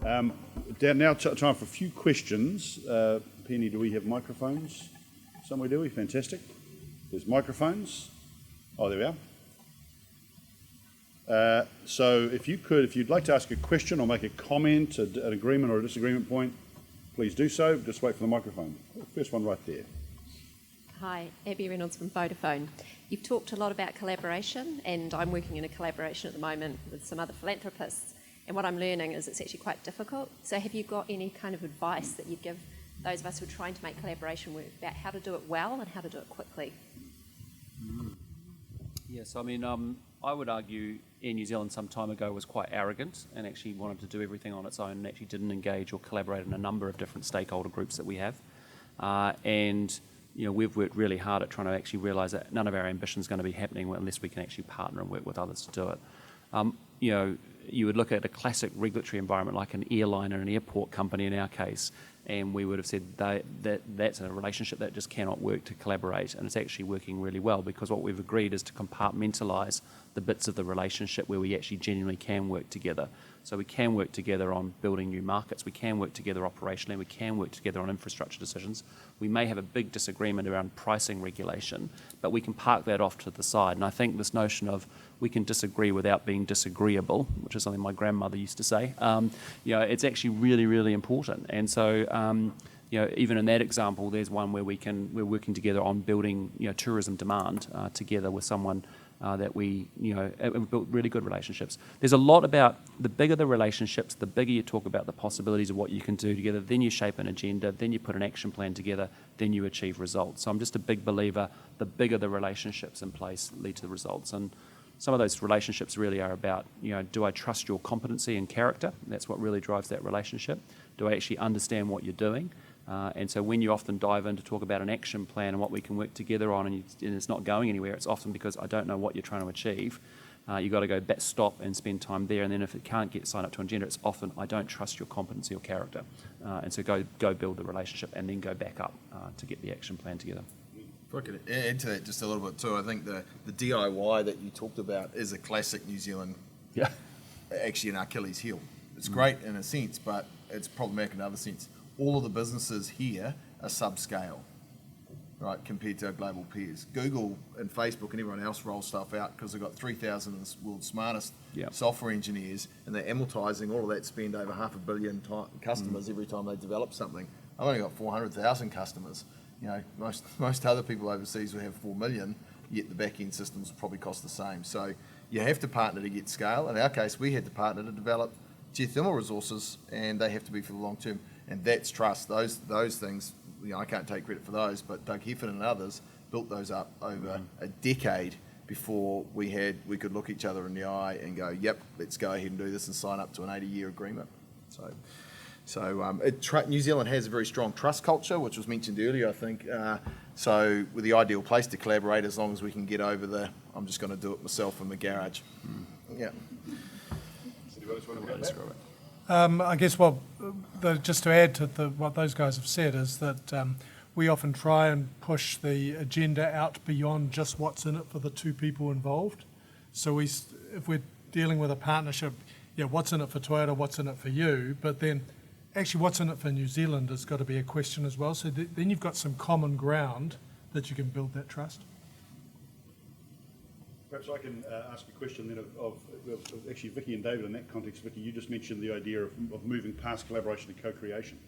Now time for a few questions. Penny, do we have microphones? Somewhere, do we? Fantastic. There's microphones. Oh, there we are. So if you'd like to ask a question or make a comment, an agreement or a disagreement point, please do so. Just wait for the microphone. First one right there. Hi, Abby Reynolds from Vodafone. You've talked a lot about collaboration, and I'm working in a collaboration at the moment with some other philanthropists, and what I'm learning is it's actually quite difficult. So have you got any kind of advice that you'd give those of us who are trying to make collaboration work about how to do it well and how to do it quickly? Yes, I mean, I would argue Air New Zealand some time ago was quite arrogant and actually wanted to do everything on its own and actually didn't engage or collaborate in a number of different stakeholder groups that we have. And we've worked really hard at trying to actually realise that none of our ambition is going to be happening unless we can actually partner and work with others to do it. You would look at a classic regulatory environment like an airline or an airport company in our case, and we would have said that's a relationship that just cannot work to collaborate, and it's actually working really well because what we've agreed is to compartmentalise the bits of the relationship where we actually genuinely can work together. So we can work together on building new markets, we can work together operationally, we can work together on infrastructure decisions. We may have a big disagreement around pricing regulation, but we can park that off to the side. And I think this notion of we can disagree without being disagreeable, which is something my grandmother used to say, it's actually really, really important. And so, even in that example, there's one where we're working together on building, tourism demand together with someone that we've built really good relationships. There's a lot about the bigger the relationships, the bigger you talk about the possibilities of what you can do together, then you shape an agenda, then you put an action plan together, then you achieve results. So I'm just a big believer, the bigger the relationships in place lead to the results. And some of those relationships really are about, do I trust your competency and character? That's what really drives that relationship. Do I actually understand what you're doing? And so when you often dive in to talk about an action plan and what we can work together on and it's not going anywhere, it's often because I don't know what you're trying to achieve. You've got to go back, stop and spend time there. And then if it can't get signed up to an agenda, it's often I don't trust your competency or character. And so go build the relationship and then go back up to get the action plan together. If I could add to that just a little bit too, I think the DIY that you talked about is a classic New Zealand, actually an Achilles heel. It's great in a sense, but it's problematic in another sense. All of the businesses here are subscale, right, compared to our global peers. Google and Facebook and everyone else roll stuff out because they've got 3,000 of the world's smartest software engineers, and they're amortising all of that spend over 500 million customers every time they develop something. I've only got 400,000 customers. Most other people overseas will have 4 million, yet the back-end systems probably cost the same. So you have to partner to get scale. In our case, we had to partner to develop geothermal resources, and they have to be for the long term. And that's trust. Those things, I can't take credit for those, but Doug Heffernan and others built those up over a decade before we could look each other in the eye and go, yep, let's go ahead and do this and sign up to an 80-year agreement. New Zealand has a very strong trust culture, which was mentioned earlier, I think. So we're the ideal place to collaborate as long as we can get over I'm just going to do it myself in the garage. Yeah. I guess, just to add to what those guys have said is that we often try and push the agenda out beyond just what's in it for the two people involved. So if we're dealing with a partnership, what's in it for Toyota, what's in it for you, but then actually what's in it for New Zealand has got to be a question as well. So then you've got some common ground that you can build that trust. Perhaps I can ask a question then of actually Vicky and David in that context. Vicky, you just mentioned the idea of moving past collaboration to co-creation,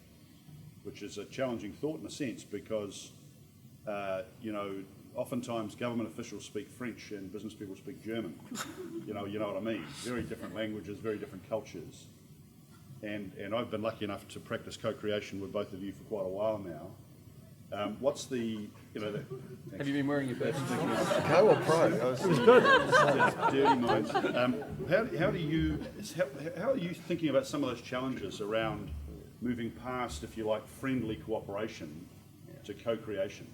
which is a challenging thought in a sense because, oftentimes government officials speak French and business people speak German. You know what I mean? Very different languages, very different cultures. And I've been lucky enough to practice co-creation with both of you for quite a while now. What's the, Have you been wearing your badge? Co or pro? It was good. Dirty minds. How are you thinking about some of those challenges around moving past, if you like, friendly cooperation to co-creation?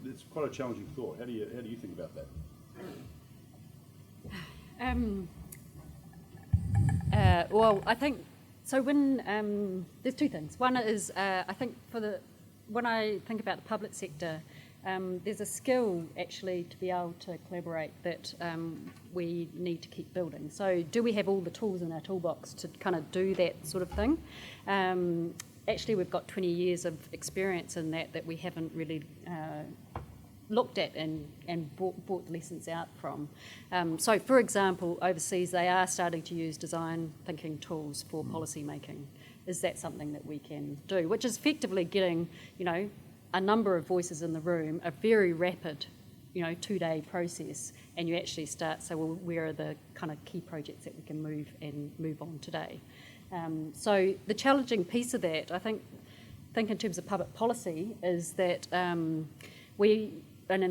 It's quite a challenging thought. How do you think about that? Well, I think so. When there's two things. One is I think when I think about the public sector, there's a skill actually to be able to collaborate that we need to keep building. So do we have all the tools in our toolbox to kind of do that sort of thing? Actually, we've got 20 years of experience in that we haven't really looked at and brought the lessons out from. So, for example, overseas they are starting to use design thinking tools for policy making. Is that something that we can do? Which is effectively getting, a number of voices in the room, a very rapid, 2-day process, and you actually start, so well, where are the kind of key projects that we can move on today? So the challenging piece of that, I think in terms of public policy, is that and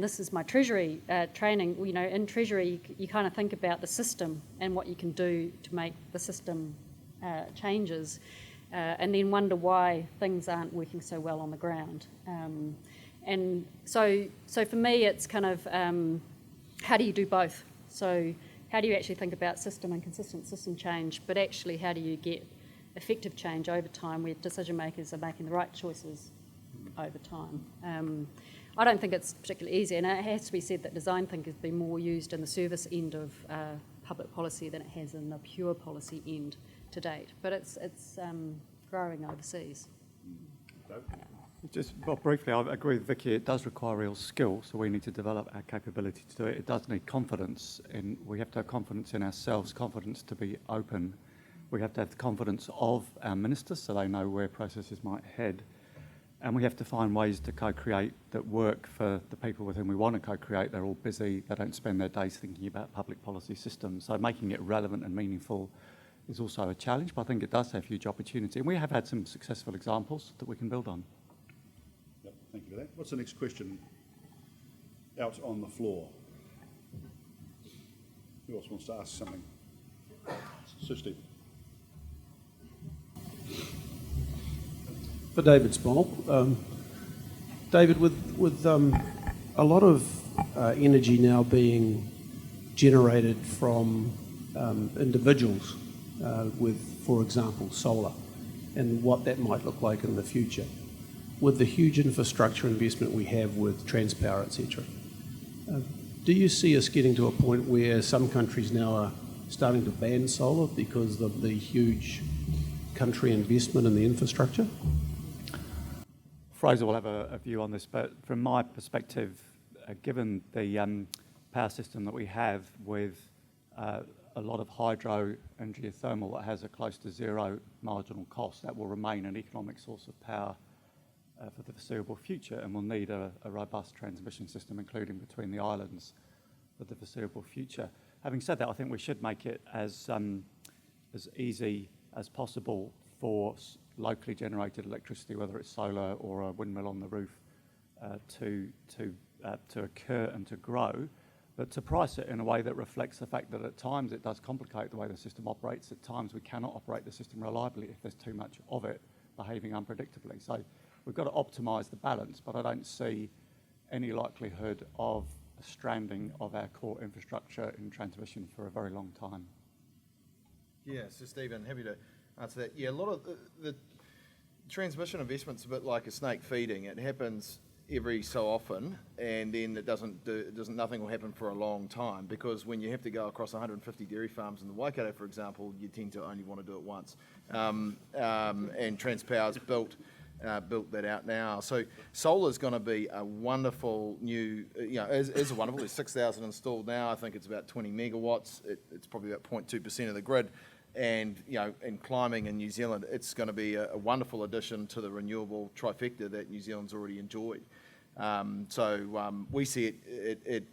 this is my Treasury training, in Treasury you kind of think about the system and what you can do to make the system changes, and then wonder why things aren't working so well on the ground. And so for me it's kind of, how do you do both? So how do you actually think about system and consistent system change, but actually how do you get effective change over time where decision makers are making the right choices over time? I don't think it's particularly easy, and it has to be said that design thinking has been more used in the service end of public policy than it has in the pure policy end to date, but it's growing overseas. Just briefly, I agree with Vicky, it does require real skill, so we need to develop our capability to do it. It does need confidence, and we have to have confidence in ourselves, confidence to be open. We have to have the confidence of our ministers so they know where processes might head. And we have to find ways to co-create that work for the people with whom we want to co-create. They're all busy, they don't spend their days thinking about public policy systems. So making it relevant and meaningful is also a challenge, but I think it does have huge opportunity. And we have had some successful examples that we can build on. Yep, thank you for that. What's the next question out on the floor? Who else wants to ask something? Sir Steve. For David Small. David, with a lot of energy now being generated from individuals with, for example, solar, and what that might look like in the future, with the huge infrastructure investment we have with Transpower, etc., do you see us getting to a point where some countries now are starting to ban solar because of the huge country investment in the infrastructure? Fraser will have a view on this, but from my perspective, given the power system that we have with a lot of hydro and geothermal that has a close to zero marginal cost, that will remain an economic source of power for the foreseeable future, and we'll need a robust transmission system, including between the islands, for the foreseeable future. Having said that, I think we should make it as easy as possible for locally generated electricity, whether it's solar or a windmill on the roof, to occur and to grow, but to price it in a way that reflects the fact that at times it does complicate the way the system operates. At times we cannot operate the system reliably if there's too much of it behaving unpredictably. So we've got to optimise the balance, but I don't see any likelihood of a stranding of our core infrastructure in transmission for a very long time. Yeah, so Stephen, happy to answer that. Yeah, a lot of the transmission investment's a bit like a snake feeding. It happens every so often, and then nothing will happen for a long time, because when you have to go across 150 dairy farms in the Waikato, for example, you tend to only want to do it once. And Transpower's built that out now. So solar's going to be a wonderful new, is a wonderful. There's 6,000 installed now. I think it's about 20 megawatts. It's probably about 0.2% of the grid. And in climbing in New Zealand, it's going to be a wonderful addition to the renewable trifecta that New Zealand's already enjoyed. So we see it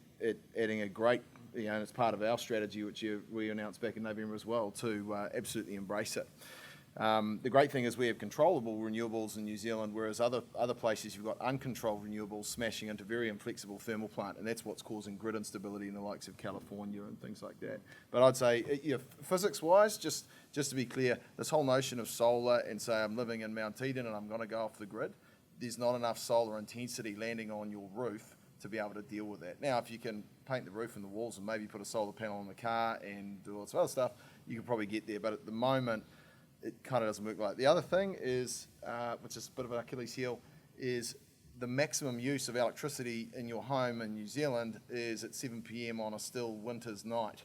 adding a great, and it's part of our strategy, which we announced back in November as well, to absolutely embrace it. The great thing is we have controllable renewables in New Zealand, whereas other places you've got uncontrolled renewables smashing into very inflexible thermal plant, and that's what's causing grid instability in the likes of California and things like that. But I'd say, physics-wise, just to be clear, this whole notion of solar and say I'm living in Mount Eden and I'm going to go off the grid, there's not enough solar intensity landing on your roof to be able to deal with that. Now, if you can paint the roof and the walls and maybe put a solar panel on the car and do all this other stuff, you can probably get there. But at the moment, it kind of doesn't work like. The other thing is, which is a bit of an Achilles heel, is the maximum use of electricity in your home in New Zealand is at 7 p.m. on a still winter's night.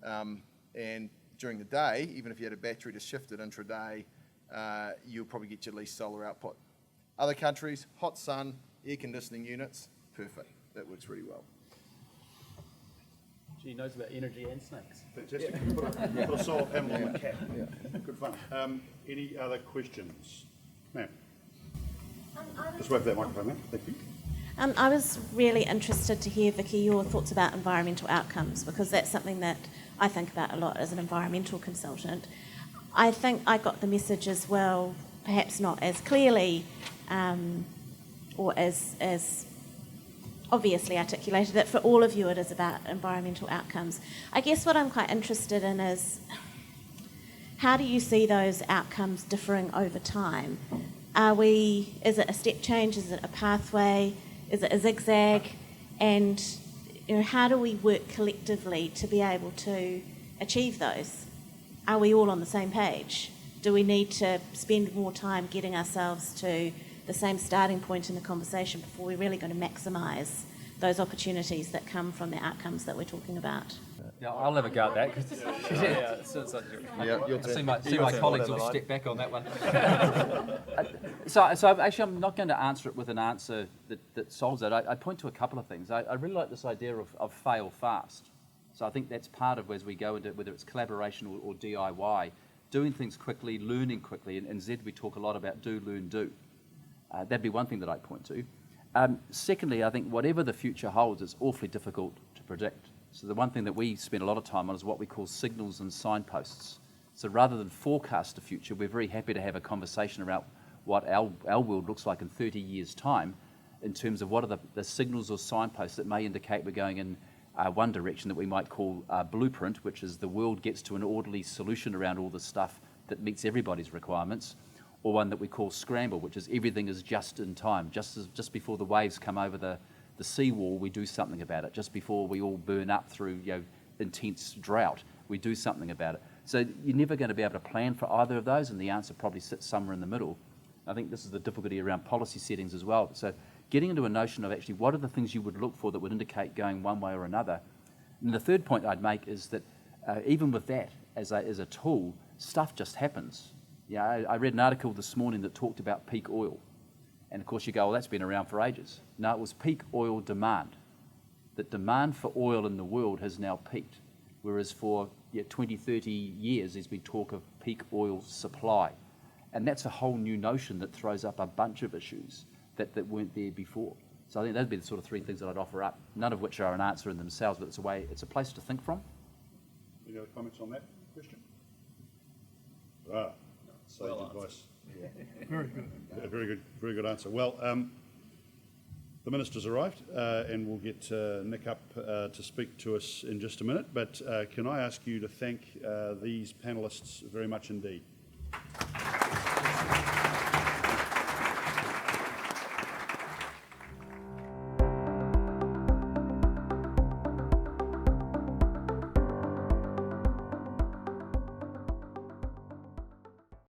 And during the day, even if you had a battery to shift it intraday, you'll probably get your least solar output. Other countries, hot sun, air conditioning units, perfect. That works really well. She knows about energy and snakes. Fantastic. Put a solar panel on the cap. Good fun. Any other questions? Ma'am. Just wait for that microphone, ma'am. Thank you. I was really interested to hear, Vicky, your thoughts about environmental outcomes, because that's something that I think about a lot as an environmental consultant. I think I got the message as well, perhaps not as clearly or as obviously articulated, that for all of you it is about environmental outcomes. I guess what I'm quite interested in is, how do you see those outcomes differing over time? Is it a step change? Is it a pathway? Is it a zigzag? And how do we work collectively to be able to achieve those? Are we all on the same page? Do we need to spend more time getting ourselves to the same starting point in the conversation before we're really going to maximise those opportunities that come from the outcomes that we're talking about? Yeah, I'll have a go at that. 'Cause I see my colleagues all step back on that one. So I'm not going to answer it with an answer that solves it. I point to a couple of things. I really like this idea of fail fast. So I think that's part of as we go into whether it's collaboration or DIY, doing things quickly, learning quickly. And Zed, we talk a lot about do, learn, do. That'd be one thing that I'd point to. Secondly, I think whatever the future holds, it's awfully difficult to predict. So the one thing that we spend a lot of time on is what we call signals and signposts. So rather than forecast the future, we're very happy to have a conversation about what our world looks like in 30 years' time in terms of what are the signals or signposts that may indicate we're going in one direction that we might call blueprint, which is the world gets to an orderly solution around all the stuff that meets everybody's requirements, or one that we call scramble, which is everything is just in time. Just before the waves come over the seawall, we do something about it. Just before we all burn up through intense drought, we do something about it. So you're never going to be able to plan for either of those, and the answer probably sits somewhere in the middle. I think this is the difficulty around policy settings as well. So getting into a notion of actually what are the things you would look for that would indicate going one way or another. And the third point I'd make is that even with that as a tool, stuff just happens. I read an article this morning that talked about peak oil. And of course you go, well, that's been around for ages. No, it was peak oil demand. That demand for oil in the world has now peaked. Whereas for 20, 30 years, there's been talk of peak oil supply. And that's a whole new notion that throws up a bunch of issues that weren't there before. So I think that'd be the sort of three things that I'd offer up, none of which are an answer in themselves, but it's a place to think from. Any other comments on that question? Sage advice. Very good. Very good answer. Well, the Minister's arrived and we'll get Nick up to speak to us in just a minute, but can I ask you to thank these panellists very much indeed.